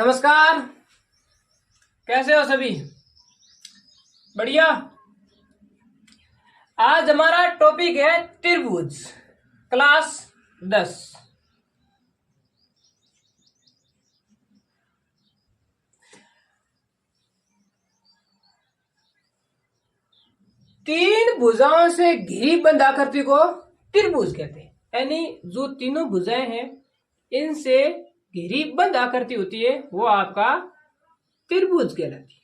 नमस्कार। कैसे हो सभी? बढ़िया। आज हमारा टॉपिक है त्रिभुज, क्लास 10। तीन भुजाओं से घिरी बंद आकृति को त्रिभुज कहते हैं। यानी जो तीनों भुजाएं हैं इनसे घिरी बंद आकृति होती है वो आपका त्रिभुज कहलाती है।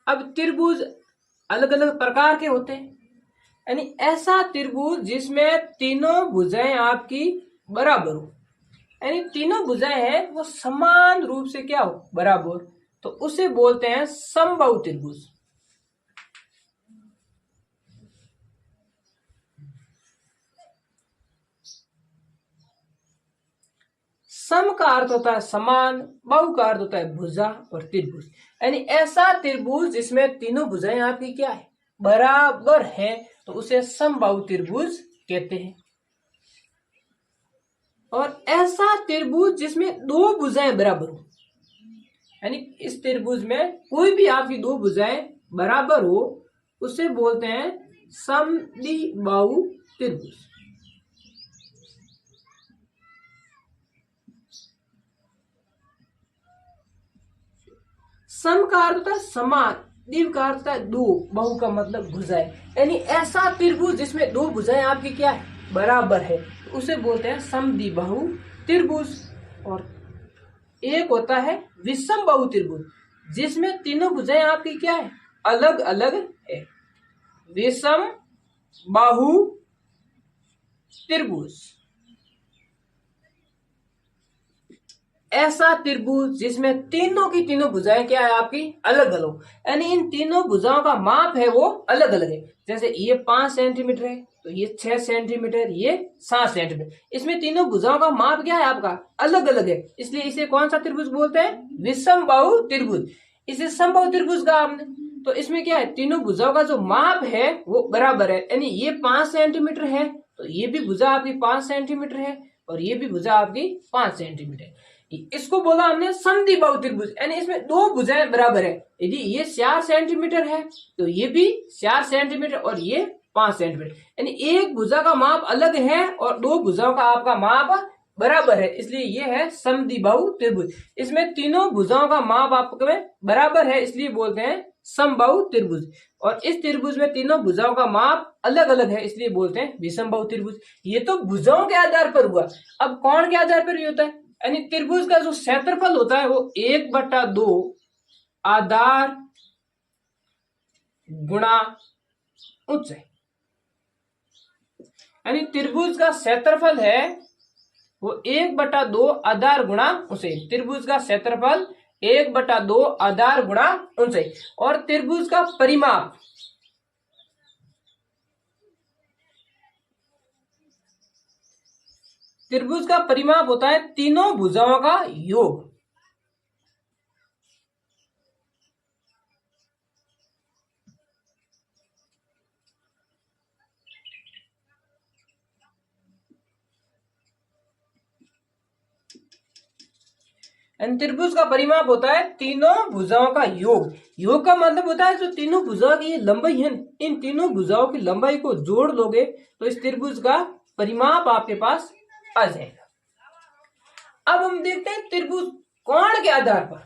अब त्रिभुज अलग अलग प्रकार के होते हैं, यानी ऐसा त्रिभुज जिसमें तीनों भुजाएं आपकी बराबर हो, यानी तीनों भुजाएं हैं वो समान रूप से क्या हो, बराबर, तो उसे बोलते हैं समबाहु त्रिभुज। सम का अर्थ होता है समान, बहु का अर्थ होता है भुजा और त्रिभुज, यानी ऐसा त्रिभुज जिसमें तीनों भुजाएं आपकी क्या है, बराबर है, तो उसे समबाहु त्रिभुज कहते हैं। और ऐसा त्रिभुज जिसमें दो भुजाएं बराबर हो, यानी इस त्रिभुज में कोई भी आपकी दो भुजाएं बराबर हो, उसे बोलते हैं समद्विबाहु त्रिभुज। सम का अर्थ होता है समान, द्विव का अर्थ होता है दो, बहु का मतलब भुजाएं, यानी ऐसा त्रिभुज जिसमें दो भुजाएं आपकी क्या है, बराबर है, तो उसे बोलते हैं समद्विबाहु त्रिभुज। और एक होता है विषम बाहु त्रिभुज जिसमें तीनों भुजाएं आपकी क्या है, अलग अलग है, विषम बाहु त्रिभुज। ऐसा त्रिभुज जिसमें तीनों की तीनों भुजाएं क्या है आपकी, अलग अलग, यानी इन तीनों भुजाओं का माप है वो अलग अलग है। जैसे ये 5 सेंटीमीटर है तो ये 6 सेंटीमीटर, ये 7 सेंटीमीटर, इसमें तीनों भुजाओं का माप क्या है आपका, अलग अलग है, इसलिए इसे कौन सा त्रिभुज बोलते हैं, विषम बाहु त्रिभुज। इसे समबाहु त्रिभुज कहा हमने, तो इसमें क्या है, तीनों भुजाओं का जो माप है वो बराबर है, यानी ये 5 सेंटीमीटर है तो ये भी भुजा आपकी 5 सेंटीमीटर है और ये भी भुजा आपकी 5 सेंटीमीटर। इसको बोला हमने समद्विबाहु त्रिभुज, यानी इसमें दो भुजाएं बराबर है। यदि ये 4 सेंटीमीटर है तो ये भी 4 सेंटीमीटर और ये 5 सेंटीमीटर, यानी एक भुजा का माप अलग है और दो भुजाओं का आपका माप बराबर है, इसलिए ये है समद्विबाहु त्रिभुज। इसमें तीनों भुजाओं का माप आपके बराबर है, इसलिए बोलते हैं समबाहु त्रिभुज। और इस त्रिभुज में तीनों भुजाओं का माप अलग अलग है, इसलिए बोलते हैं विषमबाहु त्रिभुज। ये तो भुजाओं के आधार पर हुआ। अब कौन के आधार पर होता है, यानी त्रिभुज का जो क्षेत्रफल होता है वो 1/2 आधार गुणा ऊंचाई, यानी त्रिभुज का क्षेत्रफल है वो 1/2 आधार गुणा ऊंचाई। त्रिभुज का क्षेत्रफल 1/2 आधार गुणा ऊंचाई। और त्रिभुज का परिमाप होता है तीनों भुजाओं का योग। त्रिभुज का परिमाप होता है तीनों भुजाओं का योग। योग का मतलब होता है जो तीनों भुजाओं की लंबाई है, इन तीनों भुजाओं की लंबाई को जोड़ लोगे तो इस त्रिभुज का परिमाप आपके पास आ जाएगा। अब हम देखते हैं त्रिभुज कोण के आधार पर,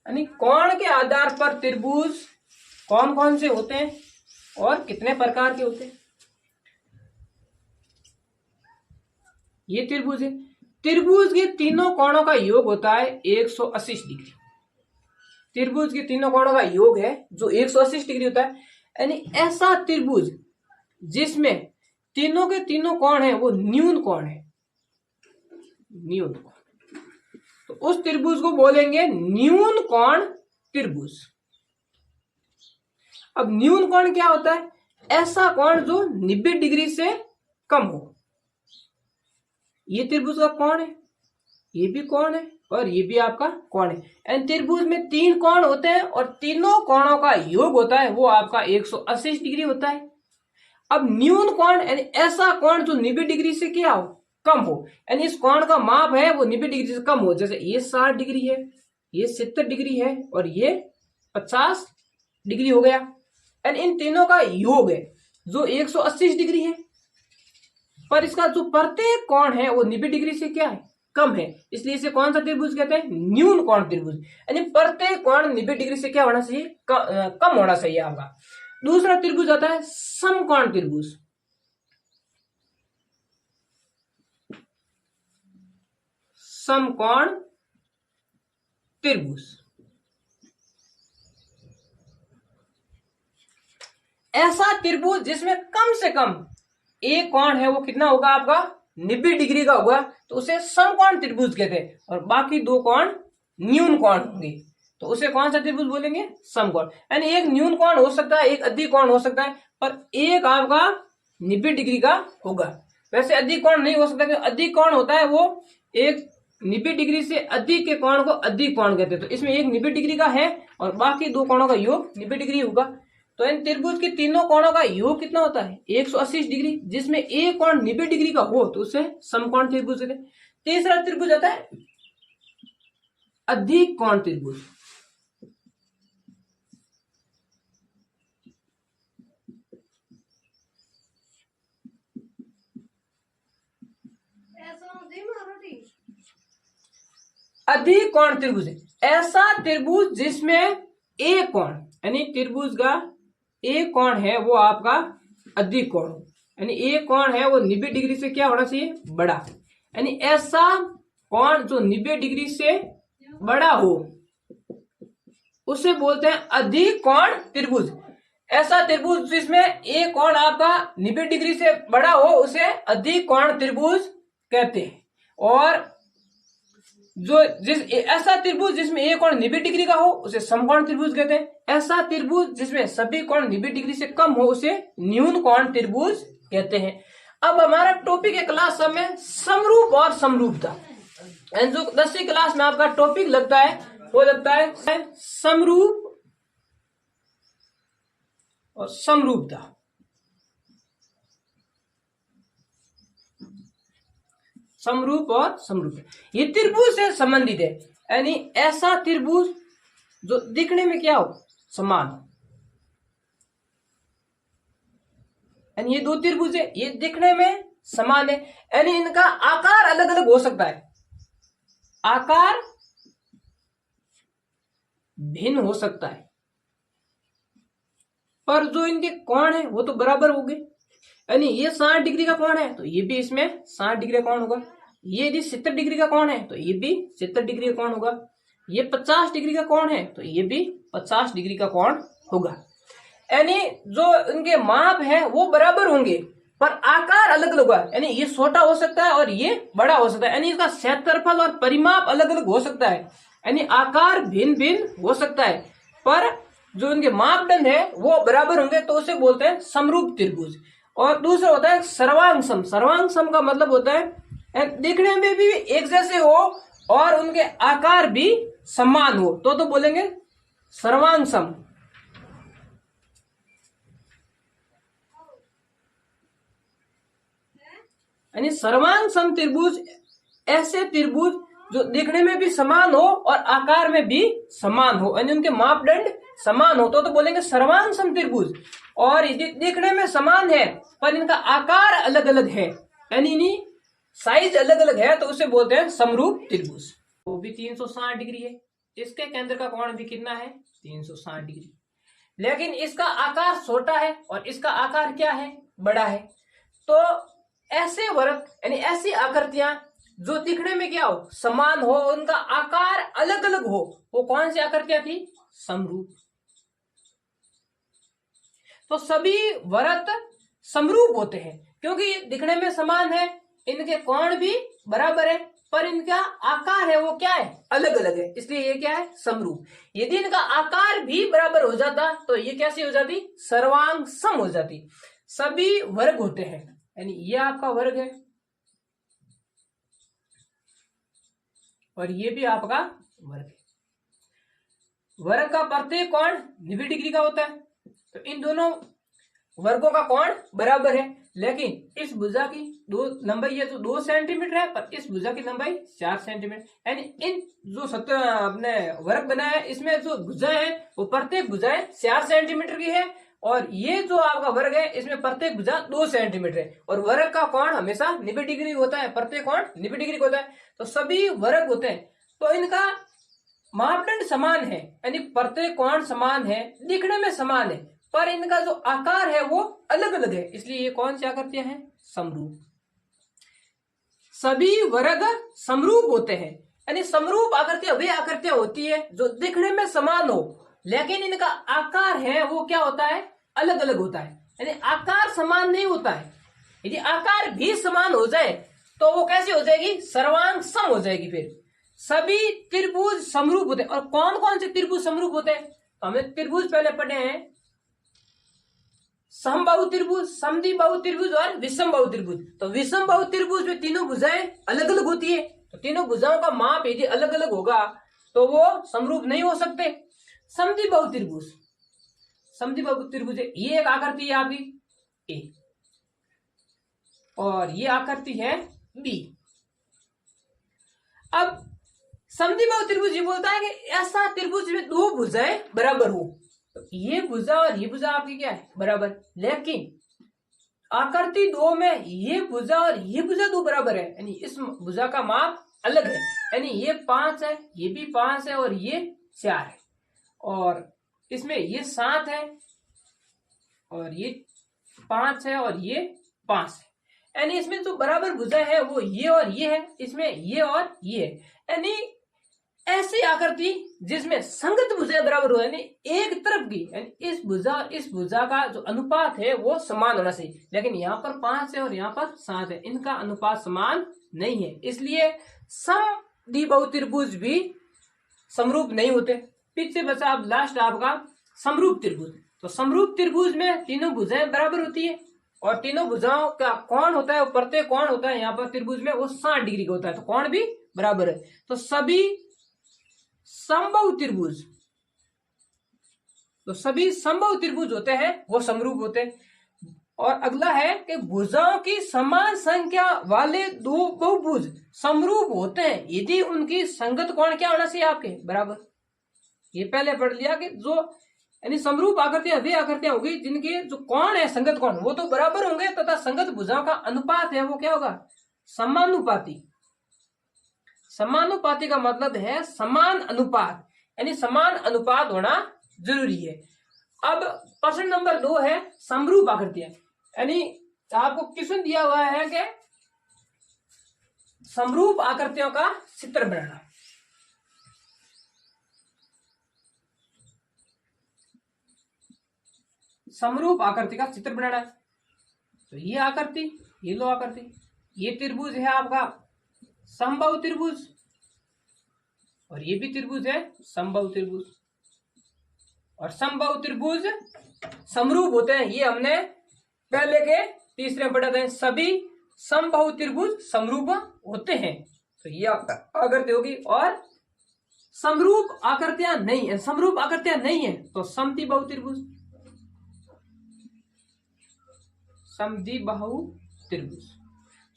यानी कोण के आधार पर त्रिभुज कौन कौन से होते हैं और कितने प्रकार के होते हैं। ये त्रिभुज है, त्रिभुज के तीनों कोणों का योग होता है 180 डिग्री। त्रिभुज के तीनों कोणों का योग है जो 180 डिग्री होता है, यानी ऐसा त्रिभुज जिसमें तीनों के तीनों कोण है वो न्यून कोण है, न्यून कोण, तो उस त्रिभुज को बोलेंगे न्यून कोण त्रिभुज। अब न्यून कोण क्या होता है, ऐसा कोण जो 90 डिग्री से कम हो। ये त्रिभुज का कोण है, ये भी कोण है और ये भी आपका कोण है। एंड त्रिभुज में 3 कोण होते हैं और तीनों कोणों का योग होता है वो आपका 180 डिग्री होता है। अब न्यून कोण यानी ऐसा कोण जो 90 डिग्री से क्या हो कम हो, यानी इस कोण का माप है वो 90 डिग्री से कम हो। जैसे ये 60 डिग्री है, ये 70 डिग्री है और ये 50 डिग्री हो गया। यानी इन तीनों का योग है जो 180 डिग्री है, पर इसका जो प्रत्येक कोण है वो 90 डिग्री से क्या है, कम है। इसलिए इसे कौन सा त्रिभुज कहते हैं, न्यून कोण त्रिभुज। यानी प्रत्येक कोण 90 डिग्री से क्या होना चाहिए, कम होना चाहिए आपका। दूसरा त्रिभुज आता है समकोण त्रिभुज। समकोण त्रिभुज ऐसा त्रिभुज जिसमें कम से कम एक कोण है वो कितना होगा आपका, 90 डिग्री का होगा, तो उसे समकोण त्रिभुज कहते हैं। और बाकी दो कोण न्यून कोण होंगे, तो उसे कौन सा त्रिभुज बोलेंगे, समकोण। यानी एक न्यून कोण हो सकता है, एक अधिक कोण हो सकता है, पर एक आपका 90 डिग्री का होगा। वैसे अधिक कोण नहीं हो सकता, क्योंकि अधिक कोण होता है वो एक 90 डिग्री से अधिक के कोण को अधिक कोण कहते हैं। तो इसमें एक 90 डिग्री का है और बाकी दो कोणों का योग 90 डिग्री होगा। तो इन त्रिभुज के तीनों कोणों का योग कितना होता है, 180 डिग्री, जिसमें एक कोण 90 डिग्री का हो तो उसे समकोण त्रिभुज कहते हैं। तीसरा त्रिभुज आता है अधिक कोण त्रिभुज। अधिक कोण त्रिभुज ऐसा त्रिभुज जिसमें एक कोण, यानी त्रिभुज का एक कोण है वो आपका अधिक कोण, यानी एक कोण है वो 90 डिग्री से क्या होना चाहिए, बड़ा। यानी ऐसा कोण जो 90 डिग्री से बड़ा हो उसे बोलते हैं अधिक कोण त्रिभुज। ऐसा त्रिभुज जिसमें एक कोण आपका 90 डिग्री से बड़ा हो उसे अधिक कोण त्रिभुज कहते हैं। और जो ऐसा त्रिभुज जिसमें एक कोण 90 डिग्री का हो उसे समकोण त्रिभुज कहते हैं। ऐसा त्रिभुज जिसमें सभी कोण 90 डिग्री से कम हो उसे न्यून कोण त्रिभुज कहते हैं। अब हमारा टॉपिक है क्लास में समरूप और समरूपता। जो 10वीं क्लास में आपका टॉपिक लगता है वो लगता है समरूप और समरूपता। समरूप और समरूपता ये त्रिभुज से संबंधित है, यानी ऐसा त्रिभुज जो दिखने में क्या हो, समान। यानी ये दो त्रिभुज है, ये दिखने में समान है, यानी इनका आकार अलग अलग हो सकता है, आकार भिन्न हो सकता है, पर जो इनके कोण है वो तो बराबर होंगे। यानी ये 60 डिग्री का कोण है तो ये भी इसमें 60 डिग्री का कोण होगा। ये यदि 70 डिग्री का कोण है तो ये भी 70 डिग्री का कोण होगा। ये 50 डिग्री का कोण है तो ये भी 50 डिग्री का कोण होगा। यानी जो इनके माप है वो बराबर होंगे पर आकार अलग अलग होगा। यानी ये छोटा हो सकता है और ये बड़ा हो सकता है, यानी इसका क्षेत्रफल और परिमाप अलग अलग हो सकता है, यानी आकार भिन्न भिन्न हो सकता है, पर जो इनके मापदंड है वो बराबर होंगे, तो उसे बोलते हैं समरूप त्रिभुज। और दूसरा होता है सर्वांग सम। सर्वांग सम का मतलब होता है दिखने में भी एक जैसे हो और उनके आकार भी समान हो, तो बोलेंगे सर्वांग सम। यानी सर्वांग सम त्रिभुज ऐसे त्रिभुज जो दिखने में भी समान हो और आकार में भी समान हो, यानी उनके मापदंड समान हो, तो बोलेंगे सर्वांग सम त्रिभुज। और दिखने में समान है पर इनका आकार अलग अलग है, यानी इन्हीं साइज अलग अलग है, तो उसे बोलते हैं समरूप त्रिभुज। वो भी 360 डिग्री है, इसके केंद्र का कोण भी कितना है, 360 डिग्री, लेकिन इसका आकार छोटा है और इसका आकार क्या है, बड़ा है। तो ऐसे वर्ग यानी ऐसी आकृतियां जो दिखने में क्या हो, समान हो, उनका आकार अलग अलग हो, वो कौन सी आकृतियां थी, समरूप। तो सभी वृत्त समरूप होते हैं क्योंकि ये दिखने में समान है, इनके कोण भी बराबर है, पर इनका आकार है वो क्या है, अलग अलग है, इसलिए ये क्या है, समरूप। यदि इनका आकार भी बराबर हो जाता तो ये कैसी हो जाती, सर्वांग सम हो जाती। सभी वर्ग होते हैं, यानी ये आपका वर्ग है और ये भी आपका वर्ग है। वर्ग का प्रत्येक कोण 90 डिग्री का होता है, तो इन दोनों वर्गों का कोण बराबर है। लेकिन इस भुजा की दो लंबाई है तो 2 सेंटीमीटर है, पर इस भुजा की लंबाई 4 सेंटीमीटर। यानी इन जो अपने वर्ग बनाया है इसमें जो भुजा है वो प्रत्येक भुजाएं 4 सेंटीमीटर की है, और ये जो आपका वर्ग है इसमें प्रत्येक भुजा 2 सेंटीमीटर है। और वर्ग का कोण हमेशा 90 डिग्री होता है, प्रत्येक कोण 90 डिग्री होता है। तो सभी वर्ग होते हैं तो इनका मापदंड समान है, यानी प्रत्येक कोण समान है, दिखने में समान है, पर इनका जो आकार है वो अलग अलग है, इसलिए ये कौन सी आकृतियां हैं? समरूप। सभी वर्ग समरूप होते हैं, यानी समरूप आकृतियां वे आकृतियां होती है जो दिखने में समान हो, लेकिन इनका आकार है वो क्या होता है? अलग अलग होता है। यानी आकार समान नहीं होता है। यदि आकार भी समान हो जाए तो वो कैसी हो जाएगी? सर्वांग सम हो जाएगी। फिर सभी त्रिभुज समरूप होते हैं। और कौन कौन से त्रिभुज समरूप होते हैं? तो हमने त्रिभुज पहले पढ़े हैं, समबाहु त्रिभुज, समद्विबाहु त्रिभुज और विषमबाहु त्रिभुज। तो विषमबाहु त्रिभुज में तीनों भुजाएं अलग अलग होती है, तो तीनों भुजाओं का माप यदि अलग अलग होगा तो वो समरूप नहीं हो सकते। समद्विबाहु त्रिभुज, समद्विबाहु त्रिभुज ये एक आकृति है आपकी ए, और ये आकृति है बी। अब समद्विबाहु त्रिभुज ये बोलता है कि ऐसा त्रिभुज में दो भुजाएं बराबर हो, तो ये भुजा और ये भुजा आपकी क्या है? बराबर। लेकिन आकृति दो में ये भुजा और ये भुजा दो बराबर है, यानी इस भुजा का माप अलग है, यानी ये 5 है, ये भी 5 है और ये 4 है, और इसमें ये 7 है और ये 5 है और ये 5 है। यानी इसमें जो बराबर भुजा है वो ये और ये है, इसमें ये और ये है। यानी ऐसी आकृति जिसमें संगत भुजाएं बराबर हो, यानी एक तरफ की, यानी इस भुजा और इस भुजा का जो अनुपात है वो समान होना चाहिए। लेकिन यहाँ पर 5 है और यहाँ पर 7 है, इनका अनुपात समान नहीं है, इसलिए समद्विबाहु त्रिभुज भी समरूप नहीं होते। पीछे बचा अब लास्ट आपका समरूप त्रिभुज। तो समरूप त्रिभुज में तीनों भुजाएं बराबर होती है और तीनों भुजाओं का कोण होता है, प्रत्येक कोण होता है यहाँ पर त्रिभुज में वो 60 डिग्री का होता है, तो कोण भी बराबर है। तो सभी समबाहु त्रिभुज, तो सभी समबाहु त्रिभुज होते हैं वो समरूप होते हैं। और अगला है कि भुजाओं की समान संख्या वाले दो बहुभुज समरूप होते हैं यदि उनकी संगत कोण क्या होना चाहिए? आपके बराबर। ये पहले पढ़ लिया कि जो यानी समरूप आकृतियां वे आकृतियां होगी जिनके जो कोण है संगत कोण वो तो बराबर होंगे, तथा संगत भुजाओं का अनुपात है वो क्या होगा? समानुपाती। समानुपाती का मतलब है समान अनुपात, यानी समान अनुपात होना जरूरी है। अब प्रश्न नंबर 2 है समरूप आकृतियां, यानी आपको क्वेश्चन दिया हुआ है कि समरूप आकृतियों का चित्र बनाना। समरूप आकृति का चित्र बनाना है, तो ये आकृति, ये लो आकृति, ये त्रिभुज है आपका समबाहु त्रिभुज, और ये भी त्रिभुज है समबाहु त्रिभुज। और समबाहु त्रिभुज समरूप होते हैं, ये हमने पहले के तीसरे में पढ़ा था। सभी समबाहु त्रिभुज समरूप होते हैं, तो ये आकृति होगी। और समरूप आकृतियां नहीं है, समरूप आकृतियां नहीं है तो समद्विबाहु त्रिभुज, समद्विबाहु त्रिभुज।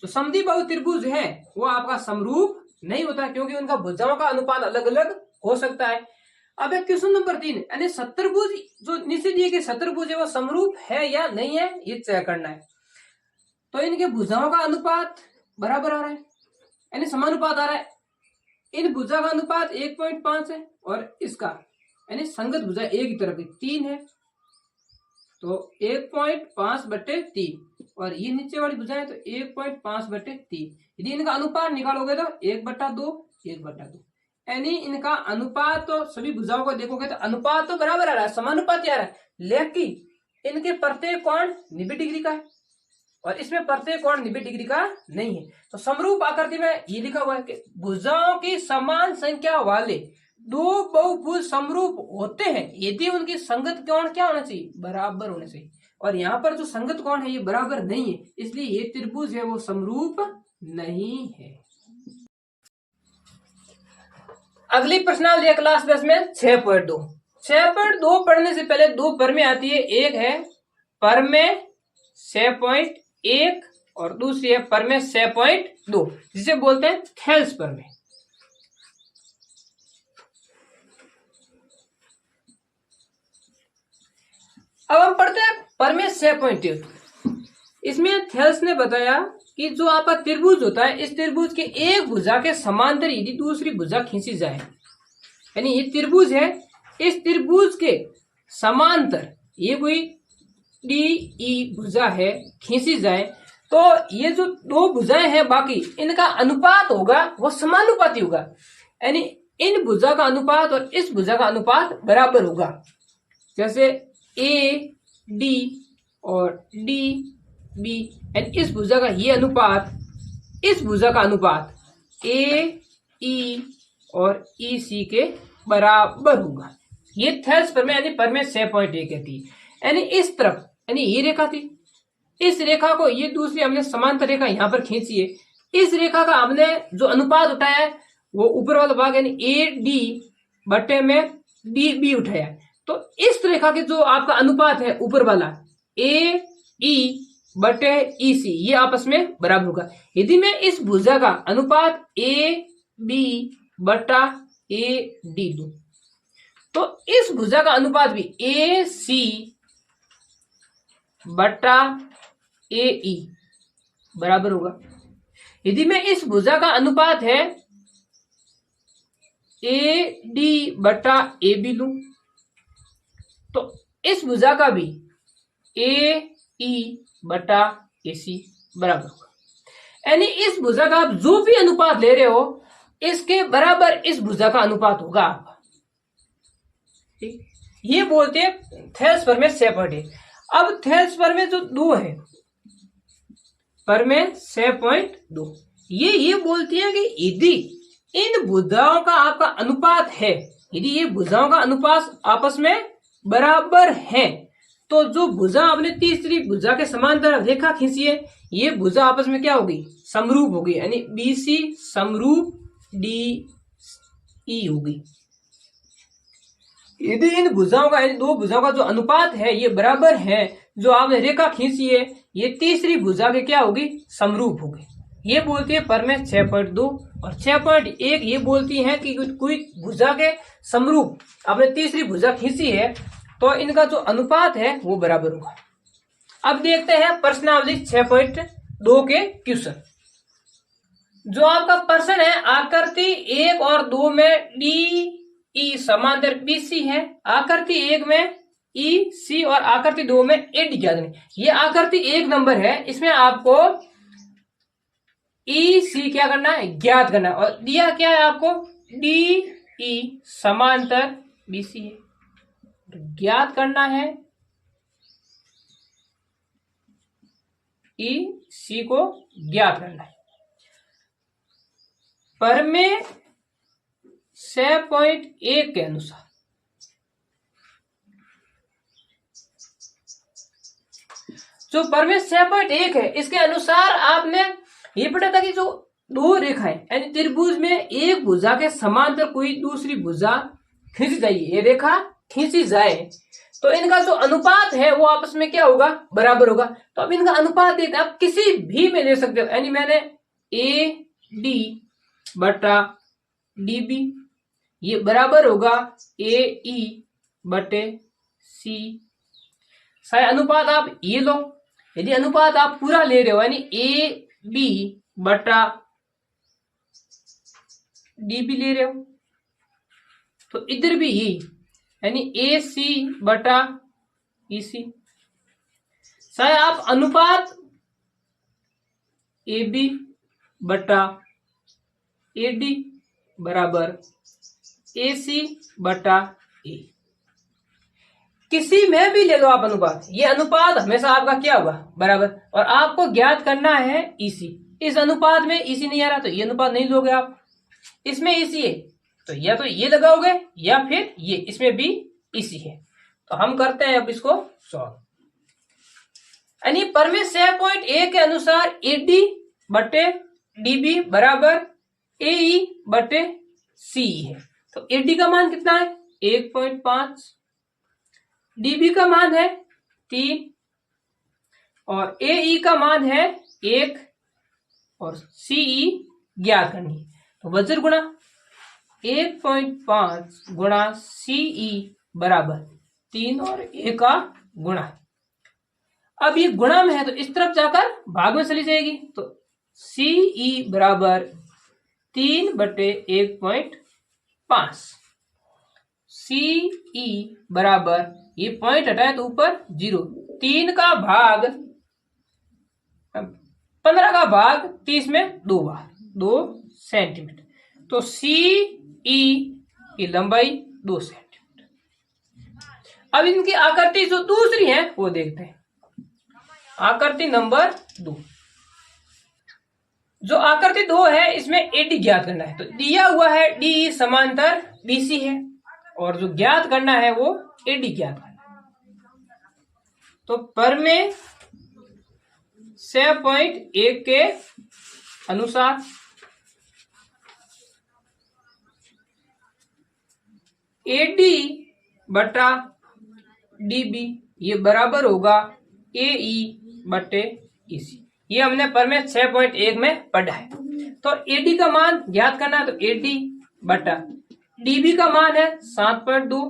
तो समद्विबाहु त्रिभुज है वो आपका समरूप नहीं होता क्योंकि उनका भुजाओं का अनुपात अलग अलग हो सकता है। अब क्वेश्चन नंबर 3, यानी शतुर्भुज जो नीचे दिए गए शतुर्भुज है वो समरूप है या नहीं है ये चेक करना है। तो इनके भुजाओं का अनुपात बराबर आ रहा है, यानी समानुपात आ रहा है। इन भुजा का अनुपात 1.5 है और इसका यानी संगत भुजा एक ही तरफ 3 है, तो 1.5/3, और ये नीचे वाली भुजा है तो 1.5/3। यदि इनका अनुपात निकालोगे तो 1/2, 1/2, यानी इनका अनुपात तो सभी भुजाओं को देखोगे तो अनुपात तो बराबर आ रहा है, समानुपात आ रहा है, लेकिन इनके प्रत्येक कोण 90 डिग्री का है और इसमें प्रत्येक कोण 90 डिग्री का नहीं है। तो समरूप आकृति में ये लिखा हुआ है कि भुजाओं की समान संख्या वाले दो बहुभुज समरूप होते हैं यदि उनकी संगत कोण क्या होना चाहिए? बराबर होने चाहिए। और यहाँ पर जो संगत कोण है ये बराबर नहीं है, इसलिए ये त्रिभुज है वो समरूप नहीं है। अगली प्रश्नावली है क्लास 10 में 6.2। 6.2 पढ़ने से पहले दो प्रमेय आती है, एक है प्रमेय 6.1 1 और दूसरी है परमेय 6.2, जिसे बोलते हैं थेल्स परमेय। अब हम पढ़ते हैं परमेय 6.1। इसमें थेल्स ने बताया कि जो आपका त्रिभुज होता है, इस त्रिभुज के एक भुजा के समांतर यदि दूसरी भुजा खींची जाए, यानी ये त्रिभुज है, इस त्रिभुज के समांतर ये कोई डी ई भुजा है, खींची जाए तो ये जो दो भुजाएं हैं बाकी, इनका अनुपात होगा वो समानुपाती होगा, यानी इन भुजा का अनुपात और इस भुजा का अनुपात बराबर होगा। जैसे ए डी और डी बी, एंड इस भुजा का ये अनुपात, इस भुजा का अनुपात ए ई और ई सी के बराबर होगा। ये थेल्स परमेय यानी परमेय 6.1 कहती है। यानी इस तरफ, यानी ये रेखा थी, इस रेखा को ये दूसरी हमने समांतर रेखा यहां पर खींची है, इस रेखा का हमने जो अनुपात उठाया है वो ऊपर वाला भाग यानी ए डी बटे में डी बी उठाया है। तो इस रेखा के जो आपका अनुपात है ऊपर वाला ए ई बटे ई सी, ये आपस में बराबर होगा। यदि मैं इस भुजा का अनुपात ए बी बटा ए डी लूं तो इस भुजा का अनुपात भी ए सी बटा ए ई बराबर होगा। यदि मैं इस भुजा का अनुपात है ए डी बटा ए बी लूं तो इस भुजा का भी ए ई बटा ए सी बराबर होगा। यानी इस भुजा का आप जो भी अनुपात ले रहे हो इसके बराबर इस भुजा का अनुपात होगा आपका। ये बोलते हैं थेल्स परमेय 6.1। अब थेल्स परमेय जो 2 है, परमेय 6.2, ये बोलती है कि यदि इन भुजाओं का आपका अनुपात है, यदि ये भुजाओं का अनुपात आपस में बराबर है तो जो भुजा आपने तीसरी भुजा के समांतर रेखा खींची है, ये भुजा आपस में क्या होगी, समरूप होगी, यानी बी सी समरूप डी ई होगी। यदि इन भुजाओं का, इन दो भुजाओं का जो अनुपात है ये बराबर है, जो आपने रेखा खींची है ये तीसरी भुजा के क्या होगी, समरूप होगी। ये बोलती है परमेय 6.2। और 6.1 ये बोलती है कि कोई भुजा के समरूप आपने तीसरी भुजा खींची है तो इनका जो अनुपात है वो बराबर होगा। अब देखते हैं प्रश्नावली 6.2 के क्वेश्चन। जो आपका प्रश्न है, आकृति 1 और 2 में डी ई समांतर बी सी है, आकृति 1 में ई सी और आकृति 2 में ए डी ज्ञात नहीं। ये आकृति 1 नंबर है, इसमें आपको ई सी क्या करना है, ज्ञात करना, और दिया क्या है आपको, डी ई समांतर बी सी है, ज्ञात करना है ई सी को ज्ञात करना है। परमेय 6.1 के अनुसार जो परमेय 6.1 है इसके अनुसार आपने ये पढ़ा था कि जो दो रेखाएं यानी त्रिभुज में एक भुजा के समांतर कोई दूसरी भुजा खींच जाइए, ये रेखा खींची जाए तो इनका जो अनुपात है वो आपस में क्या होगा, बराबर होगा। तो अब इनका अनुपात देखते हैं, आप किसी भी में ले सकते हो, यानी मैंने ए डी बटा डी बी, ये बराबर होगा ए ई बटे सी। शायद अनुपात आप ये लो, यदि अनुपात आप पूरा ले रहे हो यानी ए बी बटा डी बी ले रहे हो तो इधर भी यही, यानी ए सी बटा ई सी। शायद आप अनुपात ए बी बटा ए डी बराबर ए सी बटा ए, किसी में भी ले लो आप अनुपात, ये अनुपात हमेशा आपका क्या होगा, बराबर। और आपको ज्ञात करना है ईसी, इस अनुपात में ईसी नहीं आ रहा तो ये अनुपात नहीं लोगे आप, इसमें ईसी है तो या तो ये लगाओगे या फिर ये, इसमें भी ईसी है। तो हम करते हैं अब इसको सॉल्व। यानी परमेय 6.1 के अनुसार ए डी बटे डी बी बराबर ए ई बटे सी है। तो ए डी का मान कितना है, 1.5, डीबी का मान है 3, और ए ई का मान है 1 और सी ई ज्ञात करनी है। तो वज्र गुणा 1.5 गुणा सी ई बराबर 3 और ए का गुणा। अब ये गुणा में है तो इस तरफ जाकर भाग में चली जाएगी। तो सी ई बराबर 3/1.5। सी ई बराबर, ये पॉइंट हटाए तो ऊपर 0, 3 का भाग 15 का भाग 30 में 2 बार 2 सेंटीमीटर। तो सी ई की लंबाई 2 सेंटीमीटर। अब इनकी आकृति जो दूसरी है वो देखते हैं। आकृति नंबर 2, जो आकृति 2 है इसमें एडी ज्ञात करना है। तो दिया हुआ है डी समांतर बीसी है और जो ज्ञात करना है वो एडी ज्ञात करना है। तो पर में 6.1 के अनुसार एडी बटा डीबी ये बराबर होगा एई बटे ईसी। ये हमने पर में 6.1 में पढ़ा है। तो एडी का मान ज्ञात करना है। तो एडी बटा डीबी का मान है 7.2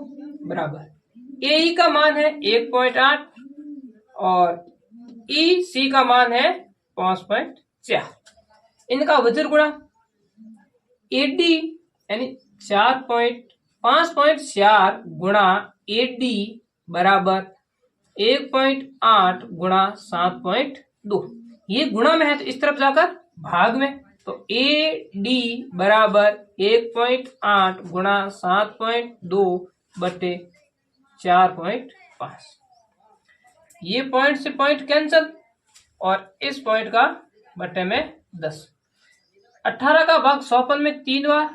बराबर एई का मान है 1.8 और ई सी का मान है 5.4। इनका वज्र गुणा एडी यानी 5.4 गुणा एडी बराबर 1.8 गुणा 7.2। ये गुणा में है तो इस तरफ जाकर भाग में। तो ए डी बराबर 1.8 गुणा 7.2 बटे 4.5। ये पॉइंट से पॉइंट कैंसल और इस पॉइंट का बटे में 10। 18 का भाग 54 में 3 बार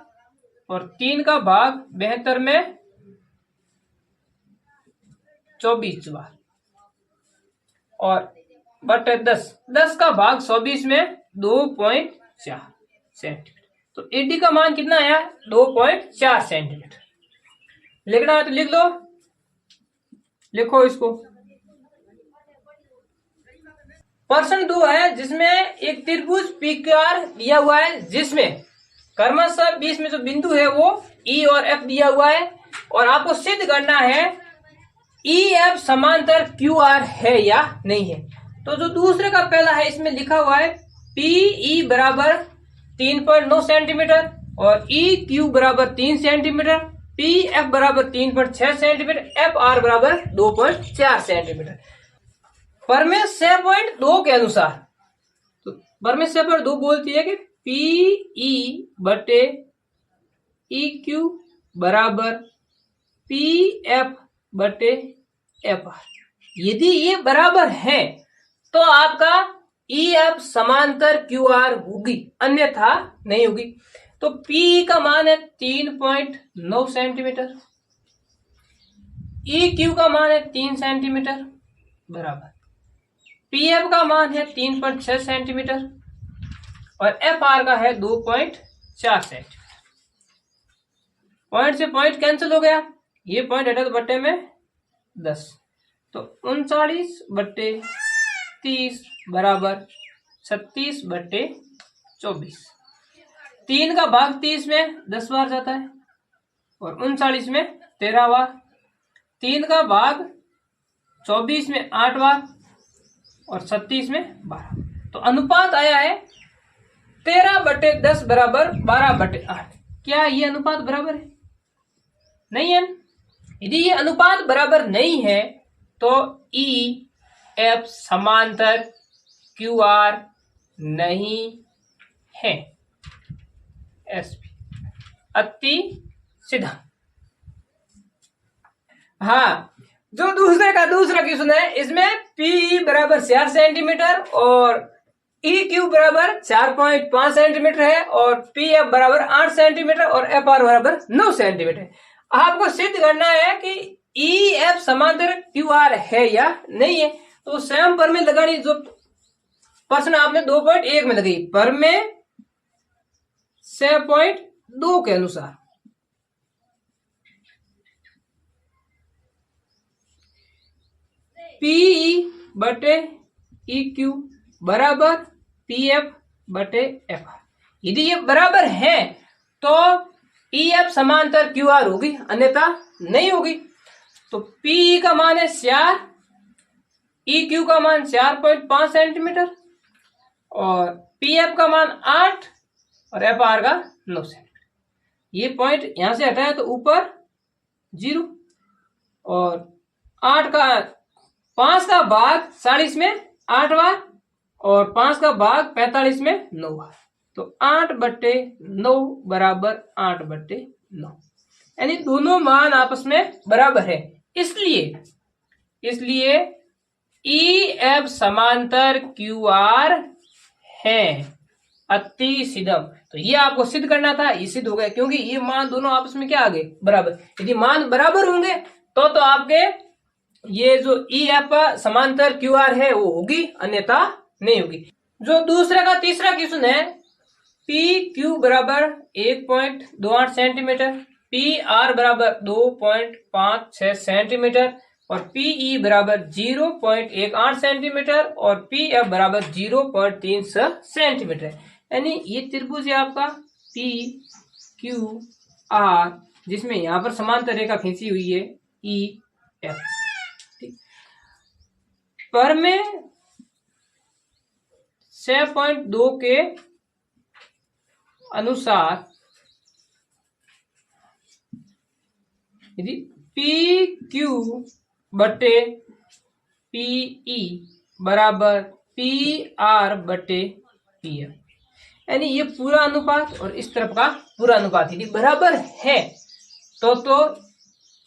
और 3 का भाग 72 में 24 बार और बटे 10। 10 का भाग 24 में 2.4 सेंटीमीटर। तो एडी का मान कितना आया? 2.4 सेंटीमीटर। लिखना है तो लिख लो, लिखो इसको। प्रश्न 2 है जिसमें एक त्रिभुज पीक्यूआर दिया हुआ है जिसमें क्रमशः बीच में जो बिंदु है वो ई और एफ दिया हुआ है और आपको सिद्ध करना है ई एफ समांतर क्यू आर है या नहीं है। तो जो दूसरे का पहला है इसमें लिखा हुआ है पीई बराबर 3.9 सेंटीमीटर और ई क्यू बराबर 3 सेंटीमीटर, पी एफ बराबर 3.6 सेंटीमीटर, एफ आर बराबर 2.4 सेंटीमीटर। परमेय 6.2 के अनुसार, तो परमेय 6.2 बोलती है कि पीई बटे ई क्यू बराबर पी एफ बटे एफ आर। यदि ये बराबर है तो आपका ई एफ समांतर क्यू आर होगी, अन्यथा नहीं होगी। तो पी का मान है 3.9 सेंटीमीटर, ई क्यू का मान है 3 सेंटीमीटर बराबर पी एफ का मान है 3.6 सेंटीमीटर और एफ आर का है 2.4 सेंटीमीटर। पॉइंट से पॉइंट कैंसिल हो गया, ये पॉइंट हटा तो बट्टे में 10। तो 39 बट्टे 30 बराबर 36 बट्टे 24। 3 का भाग 30 में 10 बार जाता है और 39 में 13 बार। 3 का भाग 24 में 8 बार और 36 में 12। तो अनुपात आया है 13 बटे 10 बराबर 12 बटे 8। क्या ये अनुपात बराबर है? नहीं है। यदि ये अनुपात बराबर नहीं है तो ई एफ समांतर क्यू आर नहीं है। एसपी अति सीधा। हाँ, जो दूसरा क्वेश्चन है इसमें पी बराबर 4 सेंटीमीटर और ई क्यू बराबर 4.5 सेंटीमीटर है और पी एफ बराबर 8 सेंटीमीटर और एफ आर बराबर 9 सेंटीमीटर। आपको सिद्ध करना है कि ई एफ समांतर क्यू आर है या नहीं है। तो स्वयं पर में लगानी, जो प्रश्न आपने 2.1 में लगाई, पर में 6.2 के अनुसार पी बटे ई क्यू बराबर पी एफ बटे एफ आर। यदि ये बराबर है तो ई एफ समांतर क्यू आर होगी, अन्यथा नहीं होगी। तो पी का मान है 4, ई क्यू का मान 4.5 सेंटीमीटर और पी एफ का मान 8 और एफ आर का 9 सेंटीमीटर। ये पॉइंट यहां से हटाया तो ऊपर 0 और 5 का भाग 40 में 8 बार और 5 का भाग 45 में 9 बार। तो 8/9 बराबर 8/9, यानी दोनों मान आपस में बराबर है। इसलिए ई एफ समांतर क्यू आर है अति सिद्धम। तो ये आपको सिद्ध करना था, ये सिद्ध हो गया क्योंकि ये मान दोनों आपस में क्या आ गए, बराबर। यदि मान बराबर होंगे तो आपके ये जो ई एफ समांतर क्यू आर है वो होगी, अन्यथा नहीं होगी। जो दूसरे का तीसरा क्वेश्चन है, पी क्यू बराबर 1.28 सेंटीमीटर, पी आर बराबर 2.56 सेंटीमीटर और पीई बराबर 0.18 सेंटीमीटर और पी एफ बराबर 0.36 सेंटीमीटर। यानी ये त्रिभुज है आपका पी क्यू आर, जिसमें यहां पर समांतर रेखा खींची हुई है ई एफ। ठीक, पर में 6.2 के अनुसार यदि पी क्यू बटे पीई बराबर पी आर बटे पी एफ, यानी ये पूरा अनुपात और इस तरफ का पूरा अनुपात यदि बराबर है तो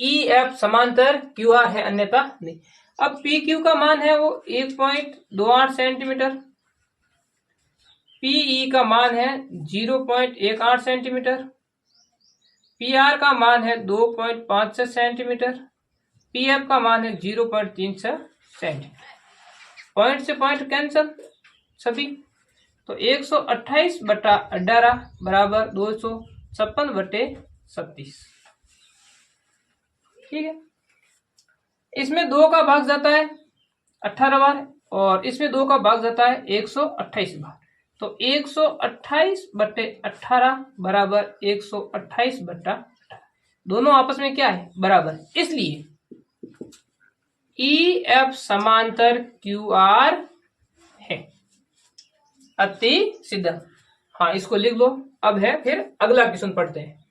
ई एफ समांतर क्यू आर है, अन्यथा नहीं। अब पी क्यू का मान है वो 1.28 सेंटीमीटर, पीई का मान है 0.18 सेंटीमीटर, पी आर का मान है 2.56 सेंटीमीटर, पी एफ का मान है 0.36 सेंटीमीटर। पॉइंट से पॉइंट कैंसल सभी, तो 128/18 बराबर 256/37। ठीक है, इसमें 2 का भाग जाता है 18 बार और इसमें 2 का भाग जाता है 128 बार। तो 128/18 बराबर 128/18, दोनों आपस में क्या है, बराबर। इसलिए ई एफ समांतर क्यू आर है अति सिद्धम। हाँ, इसको लिख लो। अब है फिर अगला क्वेश्चन पढ़ते हैं।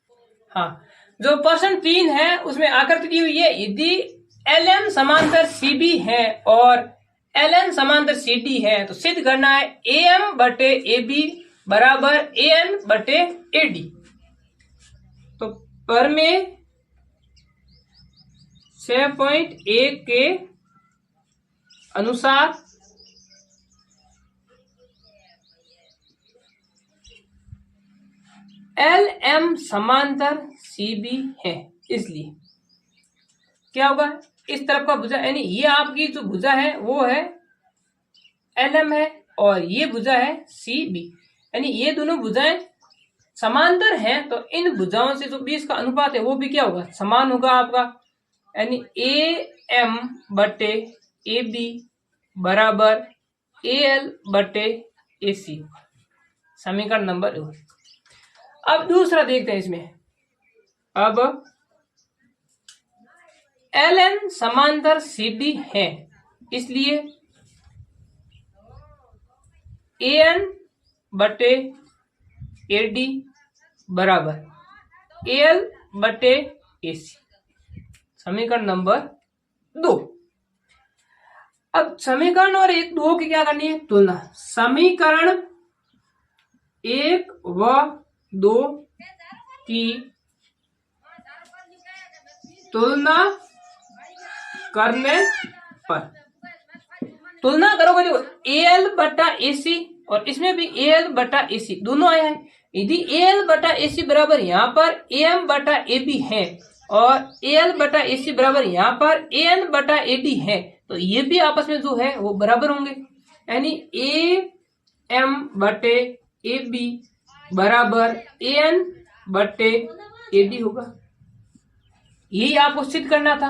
हाँ, जो प्रश्न 3 है उसमें आकृति दी हुई है, यदि एल एम समांतर सी बी है और एल एन समांतर सी डी है तो सिद्ध करना है ए एम बटे ए बी बराबर ए एन बटे ए डी। तो प्रमेय 6.1 के अनुसार एल एम समांतर सी बी है, इसलिए क्या होगा, इस तरफ का भुजा, यानी ये आपकी जो भुजा है वो है एल एम है और ये भुजा है सी बी, यानी ये दोनों भुजाएं समांतर हैं। तो इन भुजाओं से जो बीच का अनुपात है वो भी क्या होगा, समान होगा आपका। यानी ए एम बटे ए बी बराबर ए एल बटे ए सी, समीकरण नंबर 2। अब दूसरा देखते हैं इसमें। अब एल एन समांतर सी डी है, इसलिए ए एन बटे ए डी बराबर ए एल बटे ए सी, समीकरण नंबर 2। अब समीकरण और 1-2 की क्या करनी है, तुलना। समीकरण 1 व 2 की तुलना करने पर, तुलना करोगे देखो ए एल बटा ए सी और इसमें भी ए एल बटा ए सी दोनों आया है। यदि ए एल बटा ए सी बराबर यहाँ पर ए एम बटा ए बी है और ए एल बटा ए सी बराबर यहाँ पर ए एन बटा ए डी है, तो ये भी आपस में जो है वो बराबर होंगे। यानी ए एम बटे ए बी बराबर ए एन बटे ए डी होगा। यही आपको सिद्ध करना था।